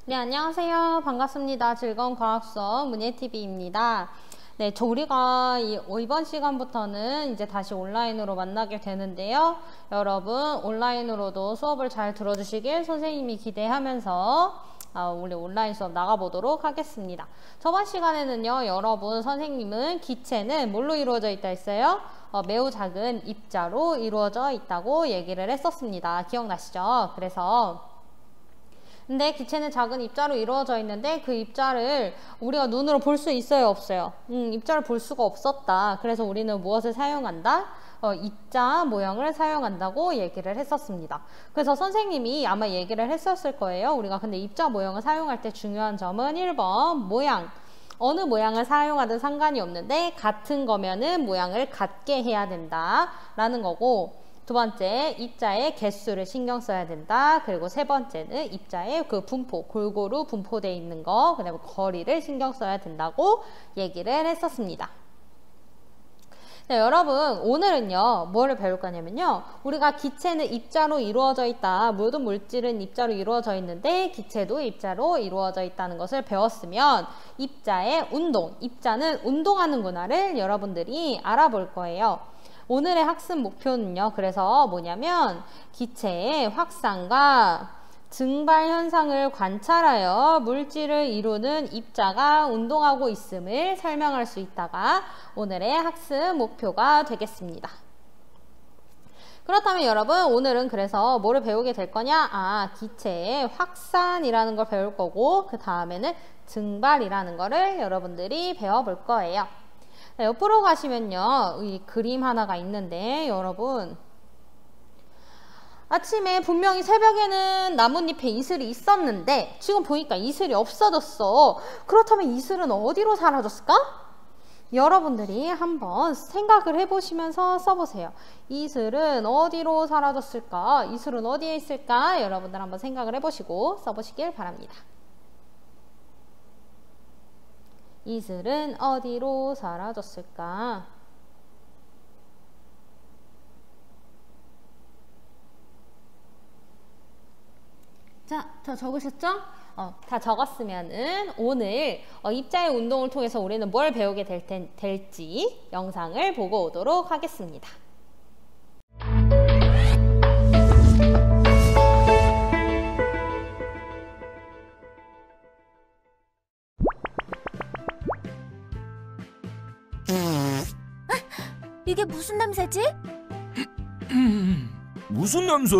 네, 안녕하세요. 반갑습니다. 즐거운 과학 수업 문예TV입니다. 네, 우리가 이번 시간부터는 이제 다시 온라인으로 만나게 되는데요. 여러분, 온라인으로도 수업을 잘 들어주시길 선생님이 기대하면서 우리 온라인 수업 나가보도록 하겠습니다. 저번 시간에는요, 여러분, 선생님은 기체는 뭘로 이루어져 있다 했어요? 매우 작은 입자로 이루어져 있다고 얘기를 했었습니다. 기억나시죠? 근데 기체는 작은 입자로 이루어져 있는데 그 입자를 우리가 눈으로 볼 수 있어요, 없어요? 입자를 볼 수가 없었다. 그래서 우리는 무엇을 사용한다? 입자 모형을 사용한다고 얘기를 했었습니다. 그래서 선생님이 아마 얘기를 했었을 거예요. 우리가 근데 입자 모형을 사용할 때 중요한 점은 1번 모양. 어느 모양을 사용하든 상관이 없는데 같은 거면은 모양을 같게 해야 된다 라는 거고, 두 번째, 입자의 개수를 신경 써야 된다. 그리고 세 번째는 입자의 그 분포, 골고루 분포되어 있는 거, 그 다음에 거리를 신경 써야 된다고 얘기를 했었습니다. 네, 여러분, 오늘은요, 뭐를 배울 거냐면요, 우리가 기체는 입자로 이루어져 있다. 모든 물질은 입자로 이루어져 있는데 기체도 입자로 이루어져 있다는 것을 배웠으면 입자의 운동, 입자는 운동하는구나를 여러분들이 알아볼 거예요. 오늘의 학습 목표는요, 그래서 뭐냐면 기체의 확산과 증발 현상을 관찰하여 물질을 이루는 입자가 운동하고 있음을 설명할 수 있다가 오늘의 학습 목표가 되겠습니다. 그렇다면 여러분, 오늘은 그래서 뭐를 배우게 될 거냐? 기체의 확산이라는 걸 배울 거고, 그 다음에는 증발이라는 거를 여러분들이 배워볼 거예요. 네, 옆으로 가시면요, 이 그림 하나가 있는데, 여러분, 아침에 분명히 새벽에는 나뭇잎에 이슬이 있었는데 지금 보니까 이슬이 없어졌어. 그렇다면 이슬은 어디로 사라졌을까? 여러분들이 한번 생각을 해보시면서 써보세요. 이슬은 어디로 사라졌을까? 이슬은 어디에 있을까? 여러분들 한번 생각을 해보시고 써보시길 바랍니다. 이슬은 어디로 사라졌을까? 자, 다 적으셨죠? 다 적었으면은 오늘 입자의 운동을 통해서 우리는 뭘 배우게 될지 영상을 보고 오도록 하겠습니다. 이게 무슨 냄새지? 무슨 냄새?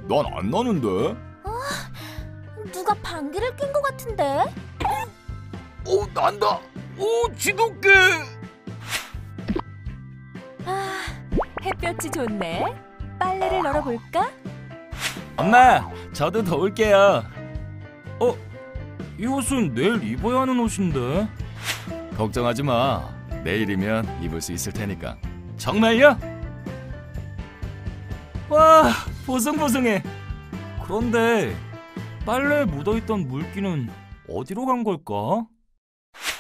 난 안 나는데? 누가 방귀를 낀 것 같은데? 난다. 지독해. 햇볕이 좋네. 빨래를 널어볼까? 엄마, 저도 더울게요. 이 옷은 내일 입어야 하는 옷인데. 걱정하지 마. 내일이면 입을 수 있을 테니까. 정말요? 와, 보송보송해. 그런데 빨래에 묻어있던 물기는 어디로 간 걸까?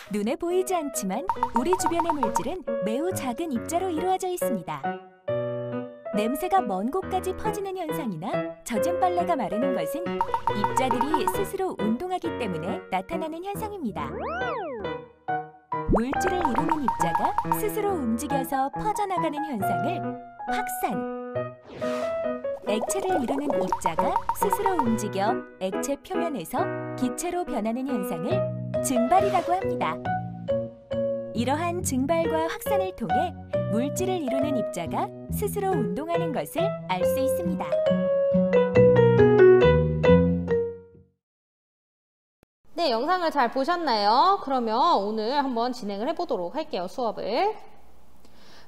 눈에 보이지 않지만 우리 주변의 물질은 매우 작은 입자로 이루어져 있습니다. 냄새가 먼 곳까지 퍼지는 현상이나 젖은 빨래가 마르는 것은 입자들이 스스로 운동하기 때문에 나타나는 현상입니다. 물질을 이루는 입자가 스스로 움직여서 퍼져나가는 현상을 확산, 액체를 이루는 입자가 스스로 움직여 액체 표면에서 기체로 변하는 현상을 증발이라고 합니다. 이러한 증발과 확산을 통해 물질을 이루는 입자가 스스로 운동하는 것을 알 수 있습니다. 네, 영상을 잘 보셨나요? 그러면 오늘 한번 진행을 해보도록 할게요, 수업을.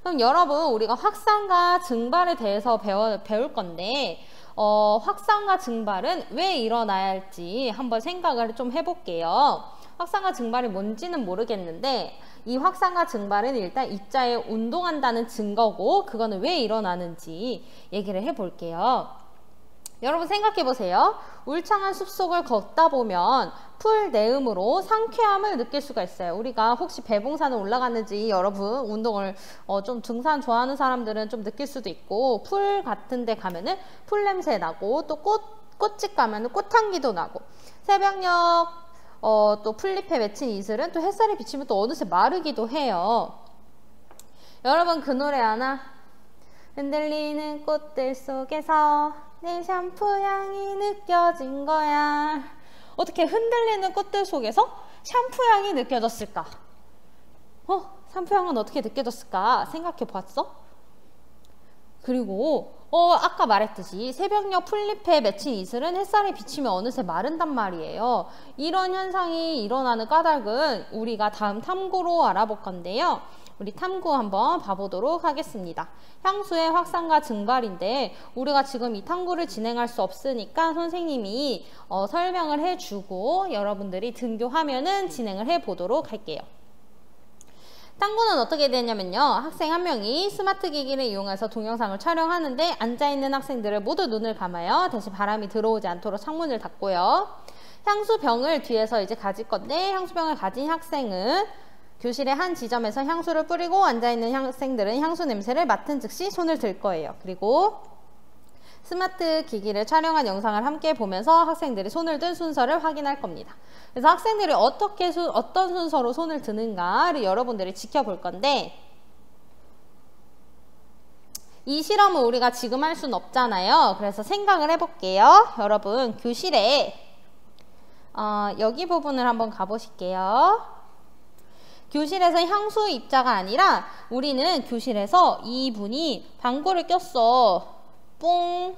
그럼 여러분, 우리가 확산과 증발에 대해서 배울 건데 확산과 증발은 왜 일어나야 할지 한번 생각을 좀 해볼게요. 확산과 증발이 뭔지는 모르겠는데 이 확산과 증발은 일단 입자에 운동한다는 증거고, 그거는 왜 일어나는지 얘기를 해볼게요. 여러분 생각해 보세요. 울창한 숲속을 걷다 보면 풀 내음으로 상쾌함을 느낄 수가 있어요. 우리가 혹시 배봉산을 올라갔는지 여러분 운동을 좀 등산 좋아하는 사람들은 좀 느낄 수도 있고, 풀 같은 데 가면은 풀 냄새 나고 또 꽃 꽃집 가면 꽃향기도 나고, 새벽녘 또 풀잎에 맺힌 이슬은 또 햇살이 비치면 또 어느새 마르기도 해요. 여러분 그 노래 아나? 흔들리는 꽃들 속에서 내 샴푸 향이 느껴진 거야. 어떻게 흔들리는 꽃들 속에서 샴푸 향이 느껴졌을까? 샴푸 향은 어떻게 느껴졌을까? 생각해 봤어? 그리고 아까 말했듯이 새벽녘 풀잎에 맺힌 이슬은 햇살이 비치면 어느새 마른단 말이에요. 이런 현상이 일어나는 까닭은 우리가 다음 탐구로 알아볼 건데요. 우리 탐구 한번 봐보도록 하겠습니다. 향수의 확산과 증발인데 우리가 지금 이 탐구를 진행할 수 없으니까 선생님이 설명을 해주고 여러분들이 등교하면은 진행을 해보도록 할게요. 탐구는 어떻게 되냐면요. 학생 한 명이 스마트 기기를 이용해서 동영상을 촬영하는데 앉아있는 학생들을 모두 눈을 감아요. 대신 바람이 들어오지 않도록 창문을 닫고요. 향수병을 뒤에서 이제 가질 건데 향수병을 가진 학생은 교실의 한 지점에서 향수를 뿌리고 앉아있는 학생들은 향수 냄새를 맡은 즉시 손을 들 거예요. 그리고 스마트 기기를 촬영한 영상을 함께 보면서 학생들이 손을 든 순서를 확인할 겁니다. 그래서 학생들이 어떤 순서로 손을 드는가를 여러분들이 지켜볼 건데 이 실험은 우리가 지금 할 수는 없잖아요. 그래서 생각을 해볼게요. 여러분 교실에 여기 부분을 한번 가보실게요. 교실에서 향수 입자가 아니라 우리는 교실에서 이분이 방구를 꼈어. 뿡.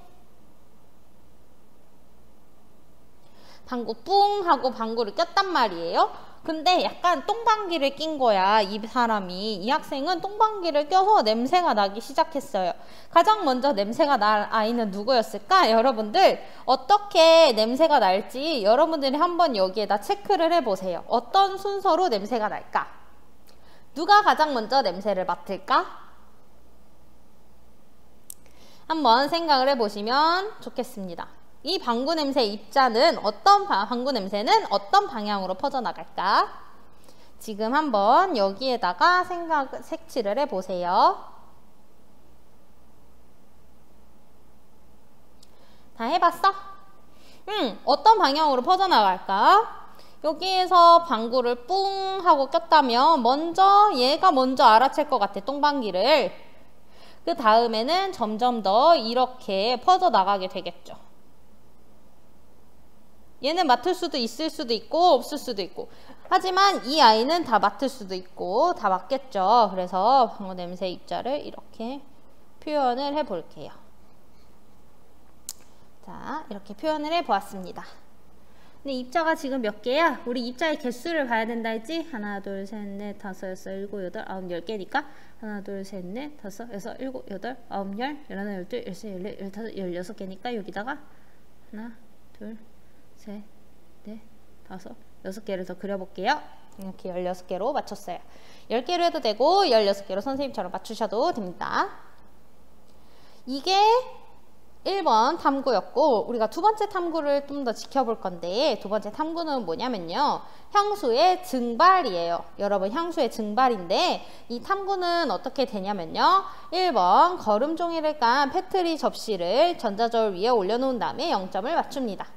방구 뿡 하고 방구를 꼈단 말이에요. 근데 약간 똥방귀를 낀 거야. 이 사람이. 이 학생은 똥방귀를 껴서 냄새가 나기 시작했어요. 가장 먼저 냄새가 날 아이는 누구였을까? 여러분들 어떻게 냄새가 날지 여러분들이 한번 여기에다 체크를 해보세요. 어떤 순서로 냄새가 날까? 누가 가장 먼저 냄새를 맡을까? 한번 생각을 해보시면 좋겠습니다. 이 방구 냄새 입자는 방구 냄새는 어떤 방향으로 퍼져나갈까? 지금 한번 여기에다가 색칠을 해보세요. 다 해봤어? 어떤 방향으로 퍼져나갈까? 여기에서 방구를 뿡 하고 꼈다면 얘가 먼저 알아챌 것 같아, 똥방귀를. 그 다음에는 점점 더 이렇게 퍼져나가게 되겠죠. 얘는 맡을 수도 있을 수도 있고 없을 수도 있고, 하지만 이 아이는 다 맡을 수도 있고 다 맡겠죠. 그래서 방구 냄새 입자를 이렇게 표현을 해 볼게요. 자, 이렇게 표현을 해 보았습니다. 근데 입자가 지금 몇 개야? 우리 입자의 개수를 봐야 된다 했지? 하나, 둘, 셋, 넷, 다섯, 여섯, 일곱, 여덟, 아홉, 10개니까 하나, 둘, 셋, 넷, 다섯, 여섯, 일곱, 여덟, 아홉, 열, 열하나, 열둘, 열세, 열네, 열다섯, 16개니까 여기다가 하나, 둘, 셋, 넷, 다섯, 6개를 더 그려볼게요. 이렇게 16개로 맞췄어요. 10개로 해도 되고 16개로 선생님처럼 맞추셔도 됩니다. 이게 1번 탐구였고 우리가 두 번째 탐구를 좀 더 지켜볼 건데 두 번째 탐구는 뭐냐면요. 향수의 증발이에요. 여러분 향수의 증발인데 이 탐구는 어떻게 되냐면요. 1번 거름 종이를 깐 페트리 접시를 전자저울 위에 올려놓은 다음에 0점을 맞춥니다.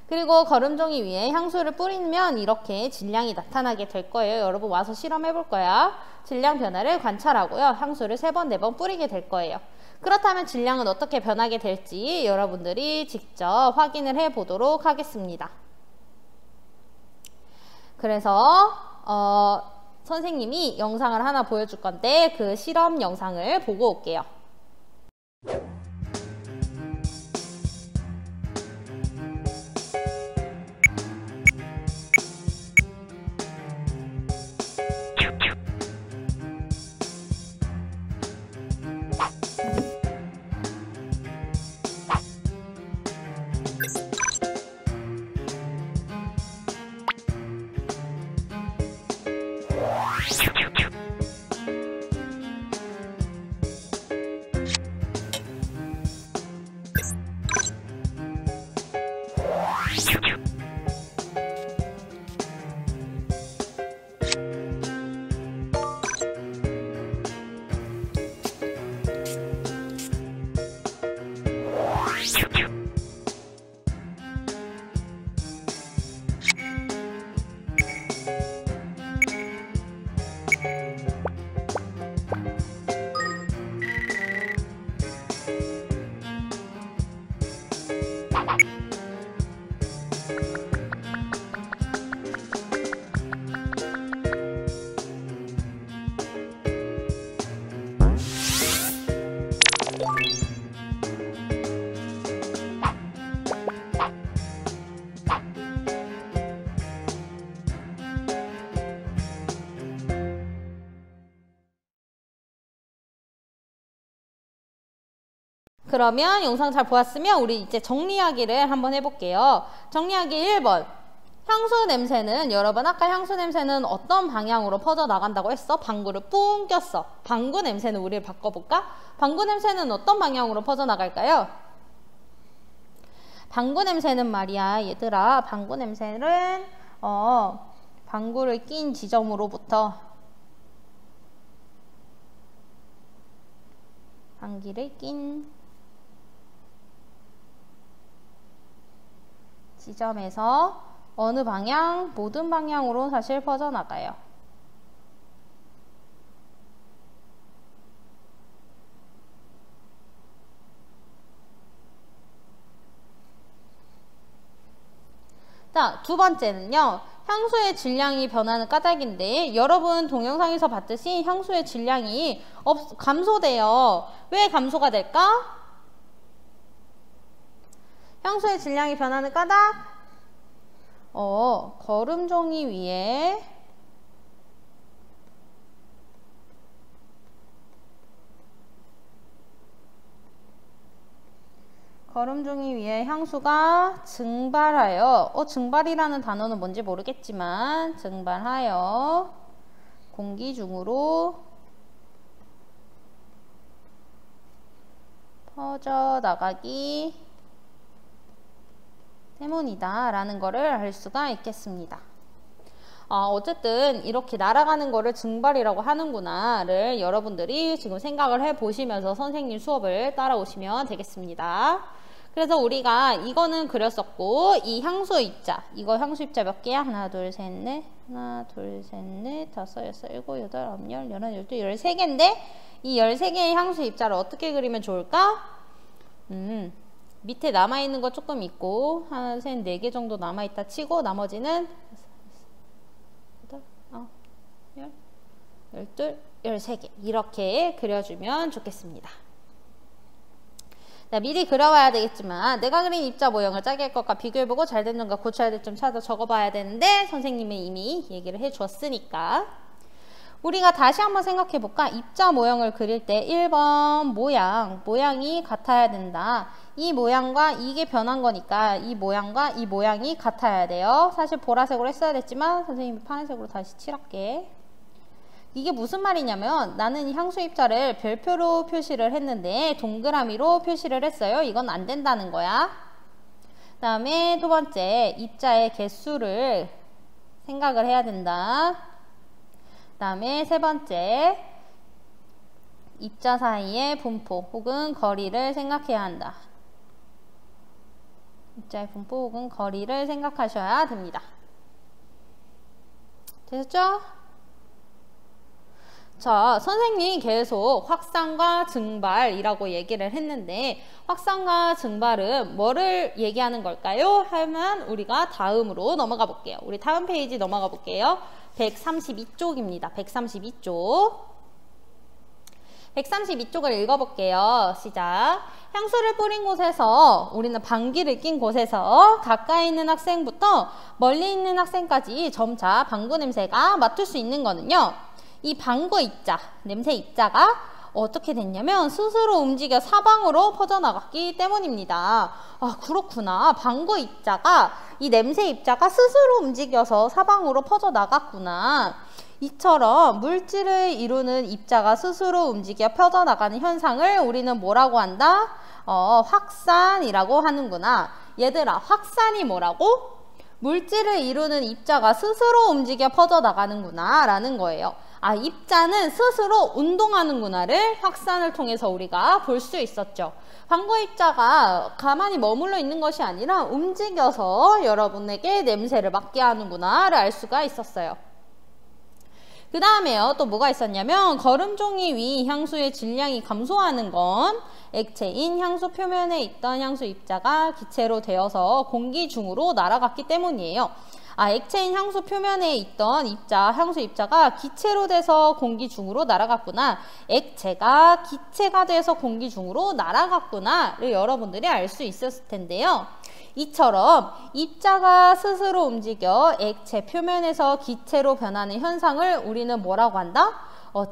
그리고 거름종이 위에 향수를 뿌리면 이렇게 질량이 나타나게 될 거예요. 여러분 와서 실험해 볼 거야. 질량 변화를 관찰하고요. 향수를 3번, 4번 뿌리게 될 거예요. 그렇다면 질량은 어떻게 변하게 될지 여러분들이 직접 확인을 해 보도록 하겠습니다. 그래서 선생님이 영상을 하나 보여줄 건데 그 실험 영상을 보고 올게요. 그러면 영상 잘 보았으면 우리 이제 정리하기를 한번 해볼게요. 정리하기 1번. 향수 냄새는 여러분 아까 향수 냄새는 어떤 방향으로 퍼져나간다고 했어? 방구를 뿡 꼈어. 방구 냄새는 우리를 바꿔볼까? 방구 냄새는 어떤 방향으로 퍼져나갈까요? 방구 냄새는 말이야 얘들아, 방구 냄새는 방구를 낀 지점으로부터 방귀를 낀 지점에서 어느 방향? 모든 방향으로 사실 퍼져나가요. 자, 두 번째는요. 향수의 질량이 변하는 까닭인데 여러분 동영상에서 봤듯이 향수의 질량이 감소돼요. 왜 감소가 될까? 향수의 질량이 변하는 까닭? 거름종이 위에 향수가 증발하여 증발이라는 단어는 뭔지 모르겠지만 증발하여 공기 중으로 퍼져나가기 때문이다 라는 거를 알 수가 있겠습니다. 어쨌든 이렇게 날아가는 거를 증발이라고 하는구나를 여러분들이 지금 생각을 해보시면서 선생님 수업을 따라오시면 되겠습니다. 그래서 우리가 이거는 그렸었고 이 향수 입자, 이거 향수 입자 몇 개야? 하나 둘 셋 넷, 다섯 여섯 일곱 여덟 아홉 열 열한 열두 13개인데 이 13개의 향수 입자를 어떻게 그리면 좋을까? 밑에 남아있는 거 조금 있고 한 3, 4개 정도 남아있다 치고 나머지는 12, 13개 이렇게 그려주면 좋겠습니다. 미리 그려봐야 되겠지만 내가 그린 입자 모형을 짜게 할 것과 비교해보고 잘 됐는가 고쳐야 될 점 찾아 적어봐야 되는데 선생님이 이미 얘기를 해주었으니까 우리가 다시 한번 생각해볼까? 입자 모형을 그릴 때 1번 모양이 같아야 된다. 이 모양과 이게 변한 거니까 이 모양과 이 모양이 같아야 돼요. 사실 보라색으로 했어야 됐지만 선생님이 파란색으로 다시 칠할게. 이게 무슨 말이냐면 나는 이 향수 입자를 별표로 표시를 했는데 동그라미로 표시를 했어요. 이건 안 된다는 거야. 그 다음에 두 번째 입자의 개수를 생각을 해야 된다. 그 다음에 세 번째 입자 사이의 분포 혹은 거리를 생각해야 한다. 입자의 분포 혹은 거리를 생각하셔야 됩니다. 되셨죠? 자, 선생님이 계속 확산과 증발이라고 얘기를 했는데 확산과 증발은 뭐를 얘기하는 걸까요? 하면 우리가 다음으로 넘어가 볼게요. 우리 다음 페이지 넘어가 볼게요. 132쪽입니다. 132쪽. 132쪽을 읽어볼게요. 시작. 향수를 뿌린 곳에서 우리는 방귀를 낀 곳에서 가까이 있는 학생부터 멀리 있는 학생까지 점차 방구 냄새가 맡을 수 있는 거는요. 이 방구 입자, 냄새 입자가 어떻게 됐냐면 스스로 움직여 사방으로 퍼져나갔기 때문입니다. 아, 그렇구나. 방구 입자가 이 냄새 입자가 스스로 움직여서 사방으로 퍼져나갔구나. 이처럼 물질을 이루는 입자가 스스로 움직여 퍼져나가는 현상을 우리는 뭐라고 한다? 확산이라고 하는구나. 얘들아, 확산이 뭐라고? 물질을 이루는 입자가 스스로 움직여 퍼져나가는구나 라는 거예요. 아, 입자는 스스로 운동하는구나를 확산을 통해서 우리가 볼 수 있었죠. 방구 입자가 가만히 머물러 있는 것이 아니라 움직여서 여러분에게 냄새를 맡게 하는구나를 알 수가 있었어요. 그 다음에요. 또 뭐가 있었냐면 거름종이 위 향수의 질량이 감소하는 건 액체인 향수 표면에 있던 향수 입자가 기체로 되어서 공기 중으로 날아갔기 때문이에요. 아, 액체인 향수 표면에 있던 향수 입자가 기체로 돼서 공기 중으로 날아갔구나. 액체가 기체가 돼서 공기 중으로 날아갔구나를 여러분들이 알 수 있었을 텐데요. 이처럼 입자가 스스로 움직여 액체 표면에서 기체로 변하는 현상을 우리는 뭐라고 한다?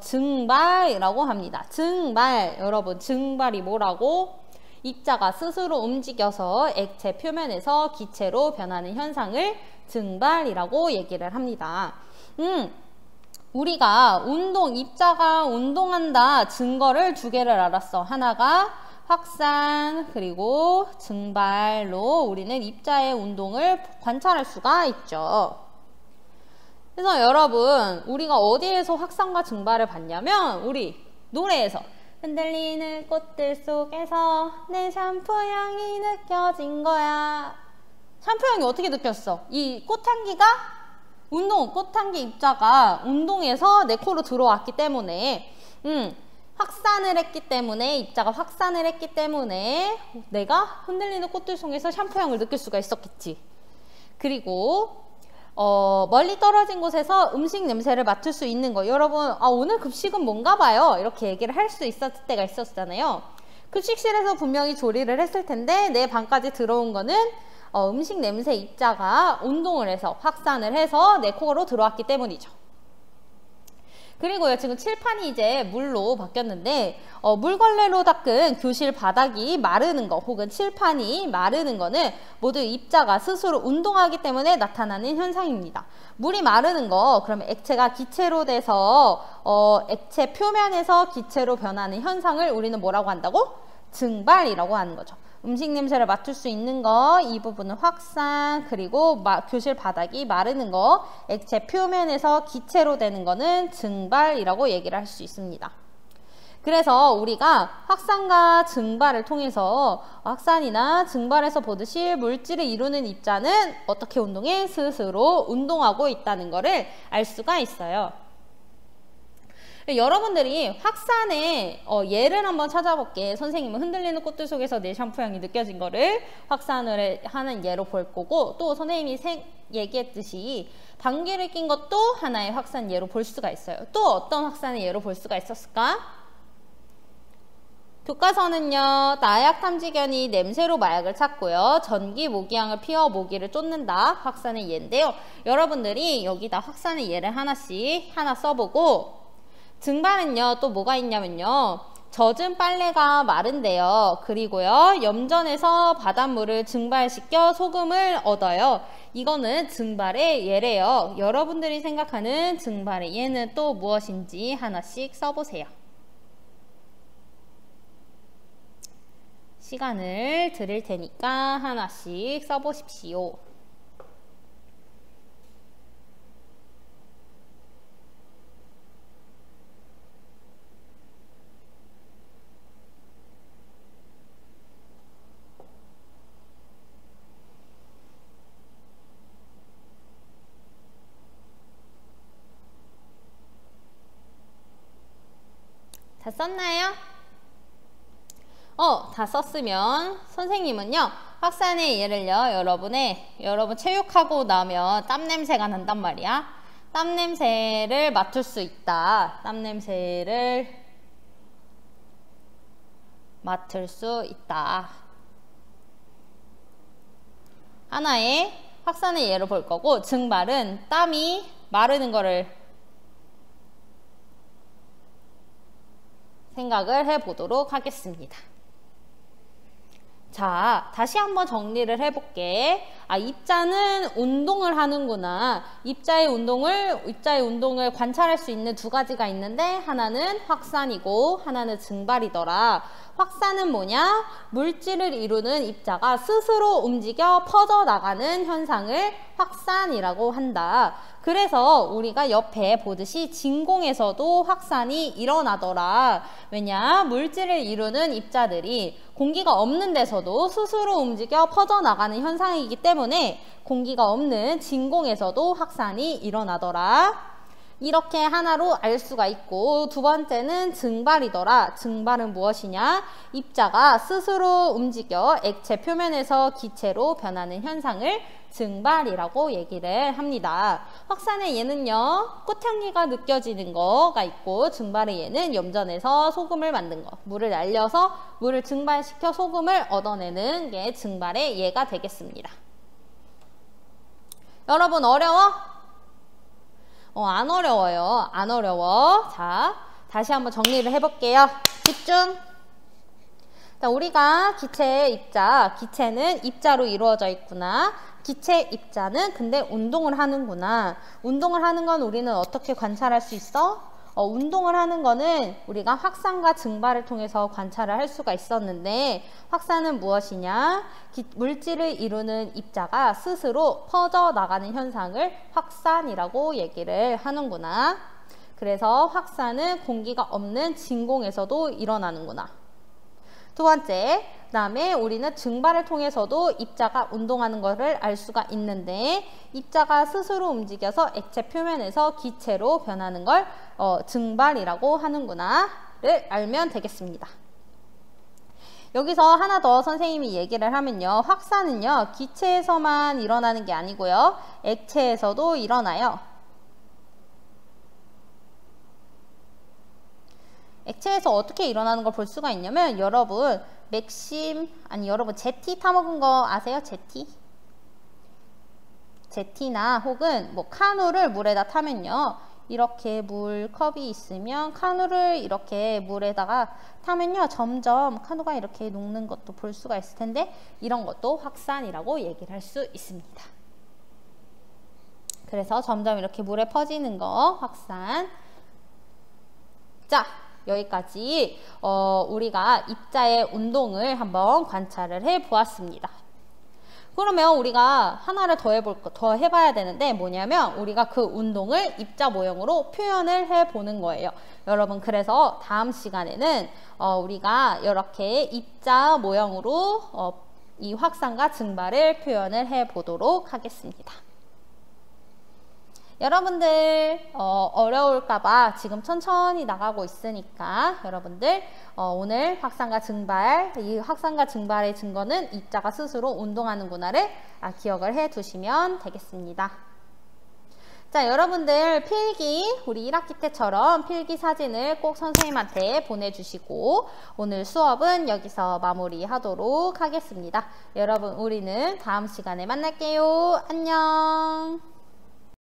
증발이라고 합니다. 증발. 여러분, 증발이 뭐라고? 입자가 스스로 움직여서 액체 표면에서 기체로 변하는 현상을 증발이라고 얘기를 합니다. 우리가 입자가 운동한다 증거를 두 개를 알았어. 하나가 확산 그리고 증발로 우리는 입자의 운동을 관찰할 수가 있죠. 그래서 여러분 우리가 어디에서 확산과 증발을 봤냐면 우리 노래에서 흔들리는 꽃들 속에서 내 샴푸 향이 느껴진 거야. 샴푸 향이 어떻게 느꼈어? 이 꽃향기가 꽃향기 입자가 운동해서 내 코로 들어왔기 때문에 확산을 했기 때문에 입자가 확산을 했기 때문에 내가 흔들리는 꽃들 속에서 샴푸 향을 느낄 수가 있었겠지. 그리고 멀리 떨어진 곳에서 음식 냄새를 맡을 수 있는 거. 여러분 오늘 급식은 뭔가 봐요 이렇게 얘기를 할 수 있었을 때가 있었잖아요. 급식실에서 분명히 조리를 했을 텐데 내 방까지 들어온 거는 음식 냄새 입자가 운동을 해서 확산을 해서 내 코로 들어왔기 때문이죠. 그리고요 지금 칠판이 이제 물로 바뀌었는데 물걸레로 닦은 교실 바닥이 마르는 거 혹은 칠판이 마르는 거는 모두 입자가 스스로 운동하기 때문에 나타나는 현상입니다. 물이 마르는 거 그러면 액체가 기체로 돼서 액체 표면에서 기체로 변하는 현상을 우리는 뭐라고 한다고? 증발이라고 하는 거죠. 음식 냄새를 맡을 수 있는 거, 이 부분은 확산, 그리고 교실 바닥이 마르는 거, 액체 표면에서 기체로 되는 거는 증발이라고 얘기를 할 수 있습니다. 그래서 우리가 확산과 증발을 통해서 확산이나 증발에서 보듯이 물질을 이루는 입자는 어떻게 운동해? 스스로 운동하고 있다는 것을 알 수가 있어요. 여러분들이 확산의 예를 한번 찾아볼게. 선생님은 흔들리는 꽃들 속에서 내 샴푸 향이 느껴진 거를 확산을 하는 예로 볼 거고, 또 선생님이 얘기했듯이 방귀를 낀 것도 하나의 확산 예로 볼 수가 있어요. 또 어떤 확산의 예로 볼 수가 있었을까? 교과서는요, 마약 탐지견이 냄새로 마약을 찾고요, 전기 모기향을 피워 모기를 쫓는다. 확산의 예인데요. 여러분들이 여기다 확산의 예를 하나 써보고, 증발은요 또 뭐가 있냐면요, 젖은 빨래가 마른데요, 그리고요 염전에서 바닷물을 증발시켜 소금을 얻어요. 이거는 증발의 예래요. 여러분들이 생각하는 증발의 예는 또 무엇인지 하나씩 써보세요. 시간을 드릴 테니까 하나씩 써보십시오. 다 썼나요? 다 썼으면 선생님은요, 확산의 예를요, 여러분 체육하고 나면 땀 냄새가 난단 말이야. 땀 냄새를 맡을 수 있다. 땀 냄새를 맡을 수 있다. 하나의 확산의 예로 볼 거고, 증발은 땀이 마르는 거를 생각을 해보도록 하겠습니다. 자, 다시 한번 정리를 해볼게. 입자는 운동을 하는구나. 입자의 운동을 관찰할 수 있는 두 가지가 있는데, 하나는 확산이고 하나는 증발이더라. 확산은 뭐냐? 물질을 이루는 입자가 스스로 움직여 퍼져나가는 현상을 확산이라고 한다. 그래서 우리가 옆에 보듯이 진공에서도 확산이 일어나더라. 왜냐? 물질을 이루는 입자들이 공기가 없는 데서도 스스로 움직여 퍼져나가는 현상이기 때문에 공기가 없는 진공에서도 확산이 일어나더라. 이렇게 하나로 알 수가 있고, 두 번째는 증발이더라. 증발은 무엇이냐? 입자가 스스로 움직여 액체 표면에서 기체로 변하는 현상을 증발이라고 얘기를 합니다. 확산의 예는요, 꽃향기가 느껴지는 거가 있고, 증발의 예는 염전에서 소금을 만든 거, 물을 날려서 물을 증발시켜 소금을 얻어내는 게 증발의 예가 되겠습니다. 여러분 어려워? 안 어려워요. 안 어려워. 자, 다시 한번 정리를 해볼게요. 집중! 자, 우리가 기체의 입자, 기체는 입자로 이루어져 있구나. 기체 입자는 근데 운동을 하는구나. 운동을 하는 건 우리는 어떻게 관찰할 수 있어? 운동을 하는 거는 우리가 확산과 증발을 통해서 관찰을 할 수가 있었는데, 확산은 무엇이냐? 물질을 이루는 입자가 스스로 퍼져나가는 현상을 확산이라고 얘기를 하는구나. 그래서 확산은 공기가 없는 진공에서도 일어나는구나. 두 번째, 그 다음에 우리는 증발을 통해서도 입자가 운동하는 것을 알 수가 있는데, 입자가 스스로 움직여서 액체 표면에서 기체로 변하는 걸 증발이라고 하는구나를 알면 되겠습니다. 여기서 하나 더 선생님이 얘기를 하면요, 확산은요 기체에서만 일어나는 게 아니고요, 액체에서도 일어나요. 액체에서 어떻게 일어나는 걸 볼 수가 있냐면, 여러분 여러분 제티 타먹은 거 아세요? 제티나 혹은 뭐 카누를 물에다 타면요, 이렇게 물컵이 있으면 카누를 이렇게 물에다가 타면요, 점점 카누가 이렇게 녹는 것도 볼 수가 있을 텐데, 이런 것도 확산이라고 얘기를 할 수 있습니다. 그래서 점점 이렇게 물에 퍼지는 거 확산. 자, 여기까지 우리가 입자의 운동을 한번 관찰을 해 보았습니다. 그러면 우리가 하나를 더 해봐야 되는데, 뭐냐면 우리가 그 운동을 입자 모형으로 표현을 해 보는 거예요. 여러분, 그래서 다음 시간에는 우리가 이렇게 입자 모형으로 이 확산과 증발을 표현을 해 보도록 하겠습니다. 여러분들 어려울까봐 지금 천천히 나가고 있으니까, 여러분들 오늘 확산과 증발, 이 확산과 증발의 증거는 입자가 스스로 운동하는구나를 기억을 해 두시면 되겠습니다. 자, 여러분들 필기, 우리 1학기 때처럼 필기 사진을 꼭 선생님한테 보내주시고, 오늘 수업은 여기서 마무리하도록 하겠습니다. 여러분, 우리는 다음 시간에 만날게요. 안녕.